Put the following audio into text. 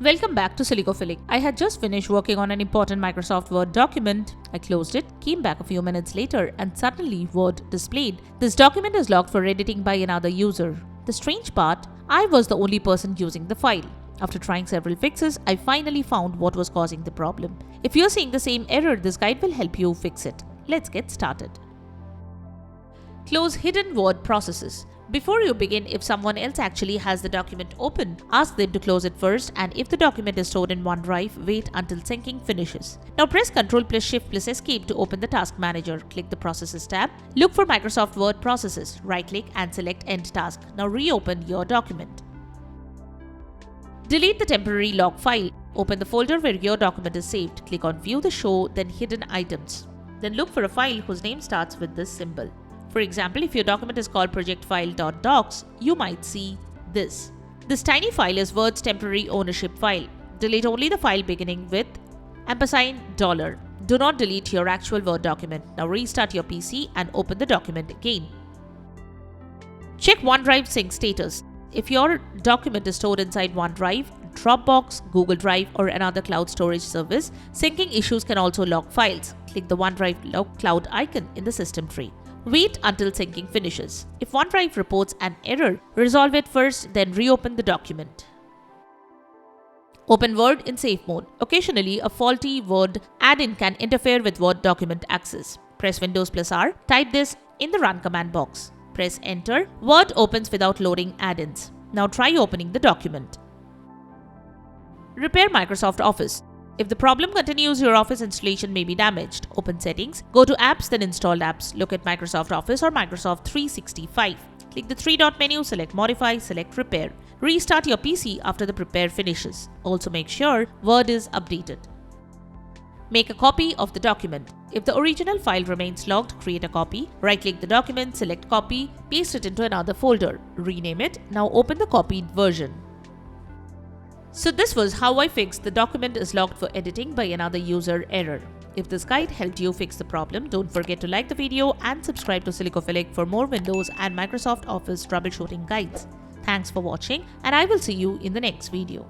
Welcome back to Silicophilic. I had just finished working on an important Microsoft Word document. I closed it, came back a few minutes later, and suddenly Word displayed. This document is locked for editing by another user. The strange part, I was the only person using the file. After trying several fixes, I finally found what was causing the problem. If you're seeing the same error, this guide will help you fix it. Let's get started. Close hidden Word processes. Before you begin, if someone else actually has the document open, ask them to close it first, and if the document is stored in OneDrive, wait until syncing finishes. Now press Ctrl plus Shift plus Escape to open the Task Manager. Click the Processes tab. Look for Microsoft Word Processes. Right-click and select End Task. Now reopen your document. Delete the temporary log file. Open the folder where your document is saved. Click on View the Show, then Hidden Items. Then look for a file whose name starts with this symbol. For example, if your document is called projectfile.docs, you might see this. This tiny file is Word's temporary ownership file. Delete only the file beginning with $. Do not delete your actual Word document. Now restart your PC and open the document again. Check OneDrive sync status. If your document is stored inside OneDrive, Dropbox, Google Drive, or another cloud storage service, syncing issues can also lock files. Click the OneDrive Log Cloud icon in the system tree. Wait until syncing finishes. If OneDrive reports an error, resolve it first, then reopen the document. Open Word in safe mode. Occasionally, a faulty Word add-in can interfere with Word document access. Press Windows plus R, type this in the Run command box. Press Enter. Word opens without loading add-ins. Now try opening the document. Repair Microsoft Office. If the problem continues, your Office installation may be damaged. Open Settings, go to Apps, then Installed Apps. Look at Microsoft Office or Microsoft 365. Click the three-dot menu, select Modify, select Repair. Restart your PC after the repair finishes. Also make sure Word is updated. Make a copy of the document. If the original file remains locked, create a copy. Right-click the document, select Copy, paste it into another folder. Rename it. Now open the copied version. So this was how I fixed the document is locked for editing by another user error. If this guide helped you fix the problem, don't forget to like the video and subscribe to Silicophilic for more Windows and Microsoft Office troubleshooting guides. Thanks for watching, and I will see you in the next video.